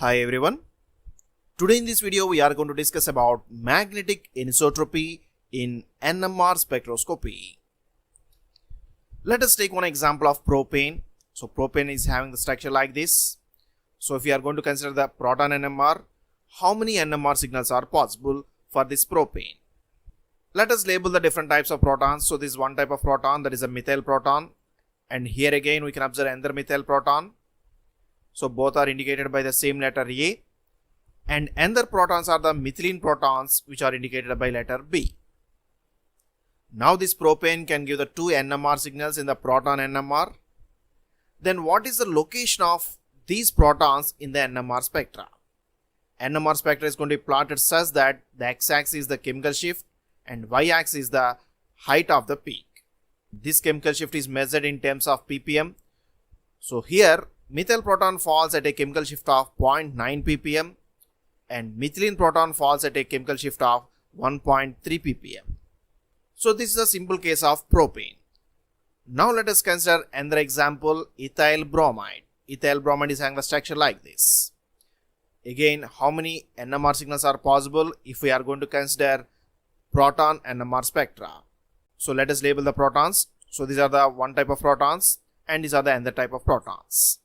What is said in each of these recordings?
Hi everyone. Today in this video we are going to discuss about magnetic anisotropy in NMR spectroscopy. Let us take one example of propane. So propane is having the structure like this. So if we are going to consider the proton NMR, how many NMR signals are possible for this propane? Let us label the different types of protons. So this is one type of proton, that is a methyl proton, and here again we can observe another methyl proton. So both are indicated by the same letter A, and other protons are the methylene protons, which are indicated by letter B. Now this propane can give the two NMR signals in the proton NMR. Then what is the location of these protons in the NMR spectra? NMR spectra is going to be plotted such that the x-axis is the chemical shift and y-axis is the height of the peak. This chemical shift is measured in terms of ppm. So here methyl proton falls at a chemical shift of 0.9 ppm and methylene proton falls at a chemical shift of 1.3 ppm. So this is a simple case of propane. Now let us consider another example, ethyl bromide. Ethyl bromide is having the structure like this. Again, how many NMR signals are possible if we are going to consider proton NMR spectra? So let us label the protons. So these are the one type of protons and these are the other type of protons.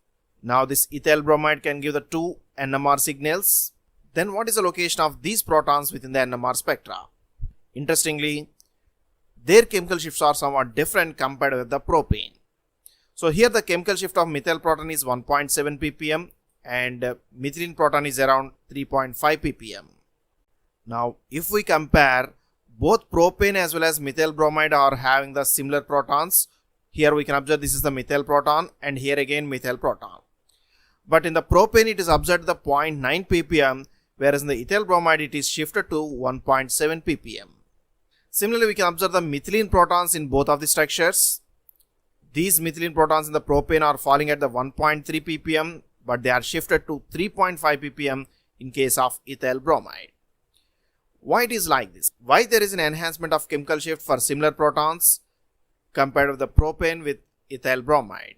Now this ethyl bromide can give the two NMR signals. Then what is the location of these protons within the NMR spectra? Interestingly, their chemical shifts are somewhat different compared with the propane. So here the chemical shift of methyl proton is 1.7 ppm and methylene proton is around 3.5 ppm. Now if we compare, both propane as well as methyl bromide are having the similar protons. Here we can observe this is the methyl proton and here again methyl proton. But in the propane it is observed the 0.9 ppm, whereas in the ethyl bromide it is shifted to 1.7 ppm. Similarly, we can observe the methylene protons in both of the structures. These methylene protons in the propane are falling at the 1.3 ppm, but they are shifted to 3.5 ppm in case of ethyl bromide. Why it is like this? Why there is an enhancement of chemical shift for similar protons compared with the propane with ethyl bromide?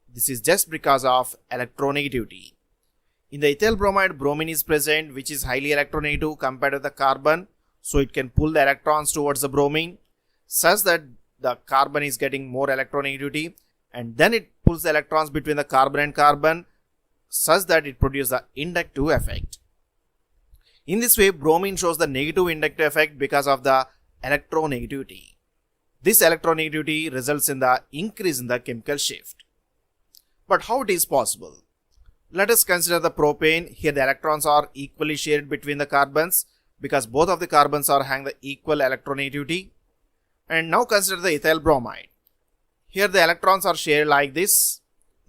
This is just because of electronegativity. In the ethyl bromide, bromine is present, which is highly electronegative compared with the carbon. So it can pull the electrons towards the bromine such that the carbon is getting more electronegativity, and then it pulls the electrons between the carbon and carbon such that it produces the inductive effect. In this way, bromine shows the negative inductive effect because of the electronegativity. This electronegativity results in the increase in the chemical shift. But how it is possible? Let us consider the propane. Here the electrons are equally shared between the carbons because both of the carbons are having the equal electronegativity. And now consider the ethyl bromide. Here the electrons are shared like this.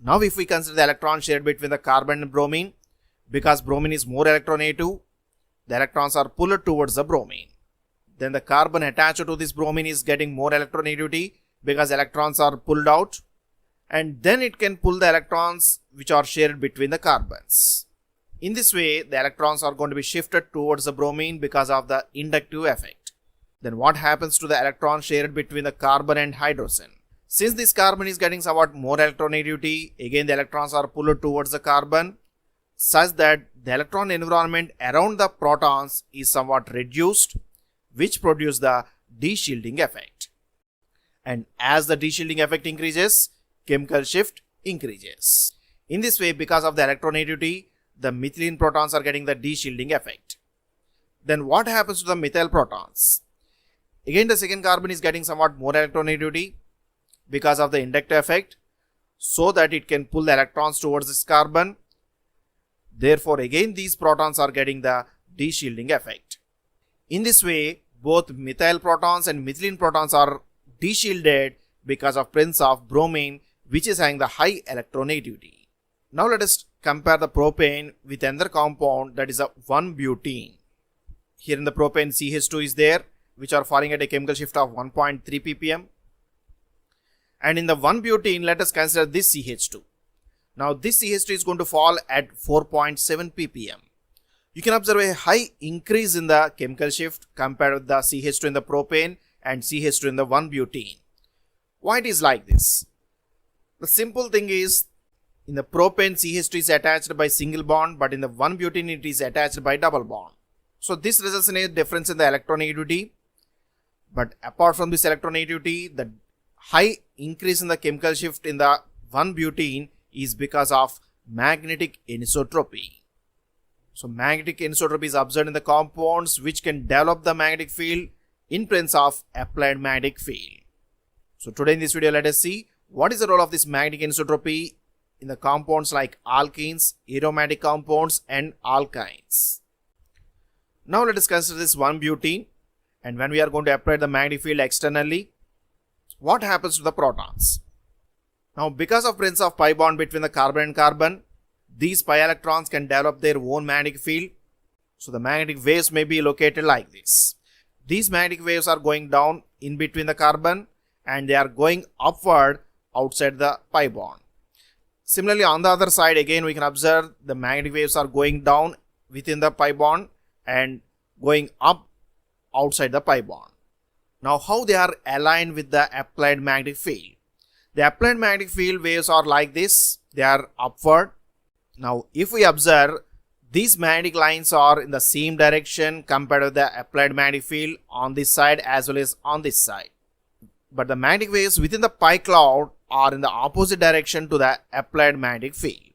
Now if we consider the electron shared between the carbon and bromine, because bromine is more electronegative, the electrons are pulled towards the bromine. Then the carbon attached to this bromine is getting more electronegativity because electrons are pulled out, and then it can pull the electrons which are shared between the carbons. In this way, the electrons are going to be shifted towards the bromine because of the inductive effect. Then what happens to the electrons shared between the carbon and hydrogen? Since this carbon is getting somewhat more electronegativity, again the electrons are pulled towards the carbon such that the electron environment around the protons is somewhat reduced, which produces the deshielding effect. And as the deshielding effect increases, chemical shift increases. In this way, because of the electronegativity, the methylene protons are getting the deshielding effect. Then what happens to the methyl protons? Again the second carbon is getting somewhat more electronegativity because of the inductive effect, so that it can pull the electrons towards this carbon. Therefore again these protons are getting the deshielding effect. In this way, both methyl protons and methylene protons are deshielded because of presence of bromine, which is having the high electronegativity. Now let us compare the propane with another compound, that is a 1-butene. Here in the propane CH2 is there, which are falling at a chemical shift of 1.3 ppm. And in the 1-butene, let us consider this CH2. Now this CH2 is going to fall at 4.7 ppm. You can observe a high increase in the chemical shift compared with the CH2 in the propane and CH2 in the 1-butene. Why it is like this? The simple thing is, In the propane, CH2 is attached by single bond, but in the 1-butene it is attached by double bond. So this results in a difference in the electronegativity. But apart from this electronegativity, the high increase in the chemical shift in the 1-butene is because of magnetic anisotropy. So magnetic anisotropy is observed in the compounds which can develop the magnetic field in presence of applied magnetic field. So today in this video, let us see what is the role of this magnetic anisotropy in the compounds like alkenes, aromatic compounds and alkynes. Now let us consider this 1-butene, and when we are going to apply the magnetic field externally, what happens to the protons? Now because of presence of pi bond between the carbon and carbon, these pi electrons can develop their own magnetic field. So the magnetic waves may be located like this. These magnetic waves are going down in between the carbon and they are going upward outside the pi bond. Similarly, on the other side, again we can observe the magnetic waves are going down within the pi bond and going up outside the pi bond. Now how they are aligned with the applied magnetic field? The applied magnetic field waves are like this, they are upward. Now if we observe, these magnetic lines are in the same direction compared to the applied magnetic field on this side as well as on this side. But the magnetic waves within the pi cloud are in the opposite direction to the applied magnetic field.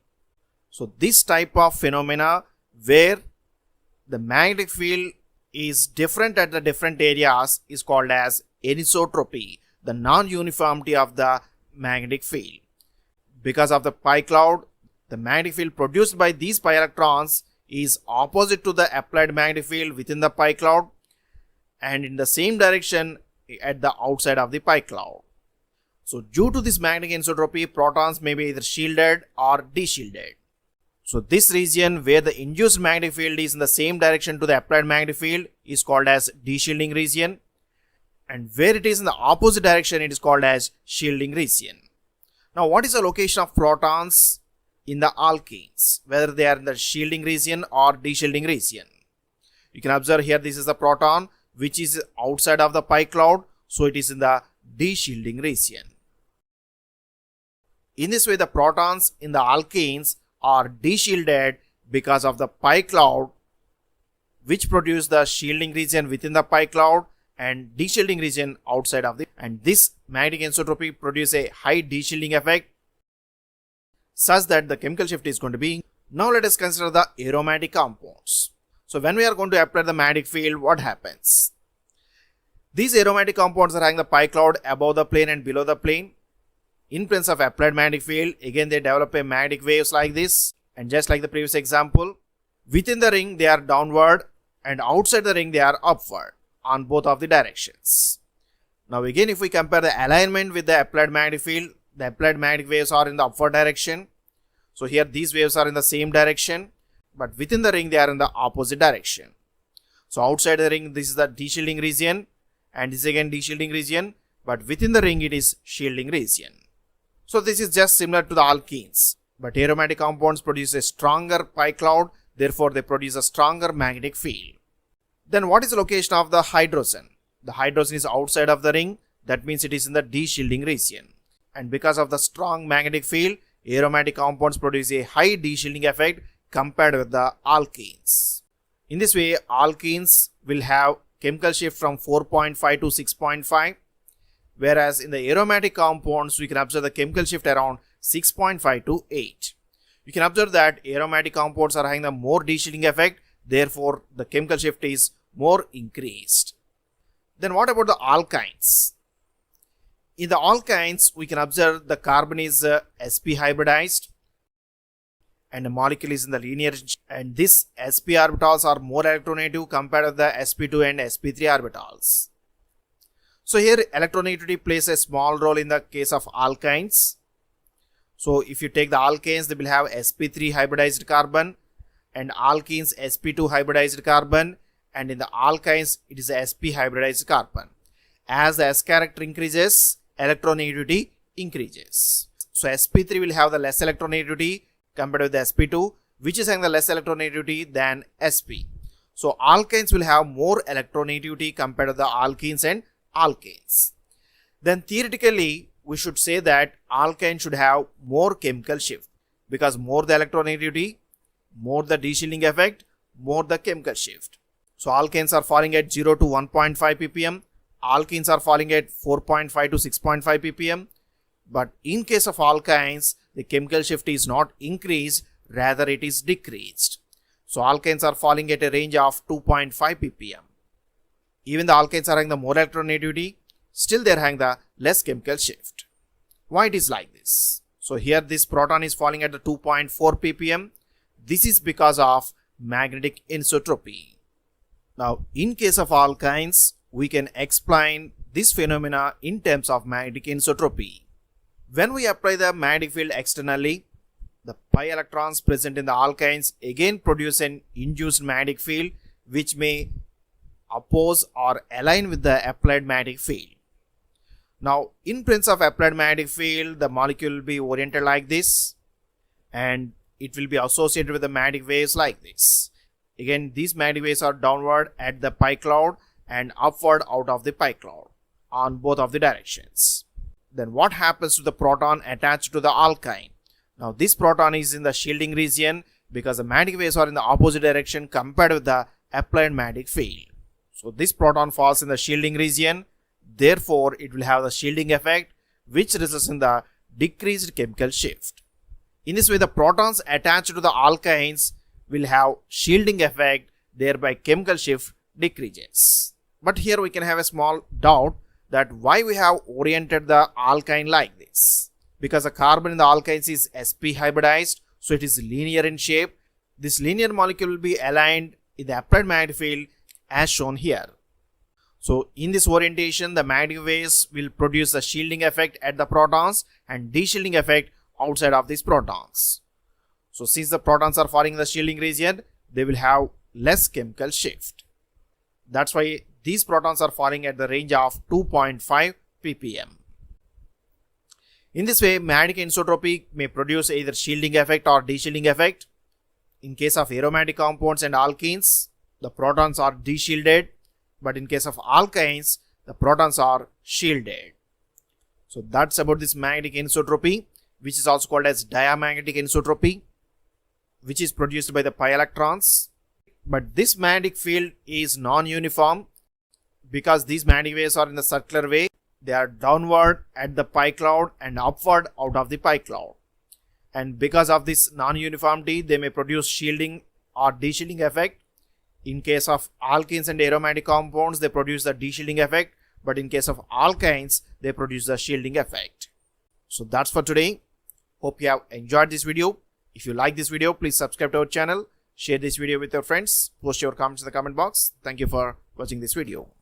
So this type of phenomena where the magnetic field is different at the different areas is called as anisotropy, the non-uniformity of the magnetic field. Because of the pi cloud, the magnetic field produced by these pi electrons is opposite to the applied magnetic field within the pi cloud and in the same direction at the outside of the pi cloud. So due to this magnetic anisotropy, protons may be either shielded or deshielded. So this region where the induced magnetic field is in the same direction to the applied magnetic field is called as deshielding region, and where it is in the opposite direction it is called as shielding region. Now what is the location of protons in the alkenes, whether they are in the shielding region or deshielding region? You can observe here, this is the proton which is outside of the pi cloud, so it is in the deshielding region. In this way, the protons in the alkenes are deshielded because of the pi cloud which produce the shielding region within the pi cloud and deshielding region outside of the, and this magnetic anisotropy produce a high deshielding effect such that the chemical shift is going to be. Now let us consider the aromatic compounds. So when we are going to apply the magnetic field, what happens? These aromatic compounds are having the pi cloud above the plane and below the plane. In presence of applied magnetic field, again they develop a magnetic waves like this, and just like the previous example, within the ring they are downward and outside the ring they are upward on both of the directions. Now again, if we compare the alignment with the applied magnetic field, the applied magnetic waves are in the upward direction. So here these waves are in the same direction, but within the ring they are in the opposite direction. So outside the ring this is the deshielding region and this is again deshielding region, but within the ring it is shielding region. So this is just similar to the alkenes, but aromatic compounds produce a stronger pi cloud, therefore they produce a stronger magnetic field. Then what is the location of the hydrogen? The hydrogen is outside of the ring, that means it is in the deshielding region. And because of the strong magnetic field, aromatic compounds produce a high deshielding effect compared with the alkenes. In this way, alkenes will have chemical shift from 4.5 to 6.5. Whereas in the aromatic compounds, we can observe the chemical shift around 6.5 to 8. You can observe that aromatic compounds are having the more deshielding effect, therefore the chemical shift is more increased. Then what about the alkynes? In the alkynes, we can observe the carbon is sp hybridized and the molecule is in the linear, and this sp orbitals are more electronegative compared to the sp2 and sp3 orbitals. So here electronegativity plays a small role in the case of alkynes. So if you take the alkanes, they will have sp3 hybridized carbon and alkenes sp2 hybridized carbon, and in the alkynes it is a sp hybridized carbon. As the s character increases, electronegativity increases. So sp3 will have the less electronegativity compared with the sp2, which is having the less electronegativity than sp. So alkynes will have more electronegativity compared to the alkenes and alkanes. Then theoretically we should say that alkyne should have more chemical shift, because more the electronegativity, more the deshielding effect, more the chemical shift. So alkanes are falling at 0 to 1.5 ppm, alkenes are falling at 4.5 to 6.5 ppm. But in case of alkynes, the chemical shift is not increased, rather it is decreased. So alkanes are falling at a range of 2.5 ppm. Even the alkanes are having the more electronegativity, still they are having the less chemical shift. Why it is like this? So here this proton is falling at the 2.4 ppm. This is because of magnetic anisotropy. Now in case of alkynes, we can explain this phenomena in terms of magnetic anisotropy. When we apply the magnetic field externally, the pi electrons present in the alkynes again produce an induced magnetic field which may oppose or align with the applied magnetic field. Now in presence of applied magnetic field, the molecule will be oriented like this and it will be associated with the magnetic waves like this. Again, these magnetic waves are downward at the pi cloud and upward out of the pi cloud on both of the directions. Then what happens to the proton attached to the alkyne? Now this proton is in the shielding region because the magnetic waves are in the opposite direction compared with the applied magnetic field. So this proton falls in the shielding region, therefore it will have the shielding effect which results in the decreased chemical shift. In this way, the protons attached to the alkynes will have shielding effect, thereby chemical shift decreases. But here we can have a small doubt that why we have oriented the alkyne like this. Because the carbon in the alkynes is sp hybridized, so it is linear in shape. This linear molecule will be aligned in the applied magnetic field as shown here. So in this orientation, the magnetic waves will produce the shielding effect at the protons and deshielding effect outside of these protons. So since the protons are falling in the shielding region, they will have less chemical shift. That's why these protons are falling at the range of 2.5 ppm. In this way, magnetic anisotropy may produce either shielding effect or deshielding effect. In case of aromatic compounds and alkenes, the protons are deshielded, but in case of alkynes, the protons are shielded. So that's about this magnetic anisotropy, which is also called as diamagnetic anisotropy, which is produced by the pi electrons. But this magnetic field is non-uniform because these magnetic waves are in the circular way. They are downward at the pi cloud and upward out of the pi cloud. And because of this non-uniformity, they may produce shielding or deshielding effect. In case of alkenes and aromatic compounds, they produce the deshielding effect. But in case of alkynes, they produce the shielding effect. So that's for today. Hope you have enjoyed this video. If you like this video, please subscribe to our channel. Share this video with your friends. Post your comments in the comment box. Thank you for watching this video.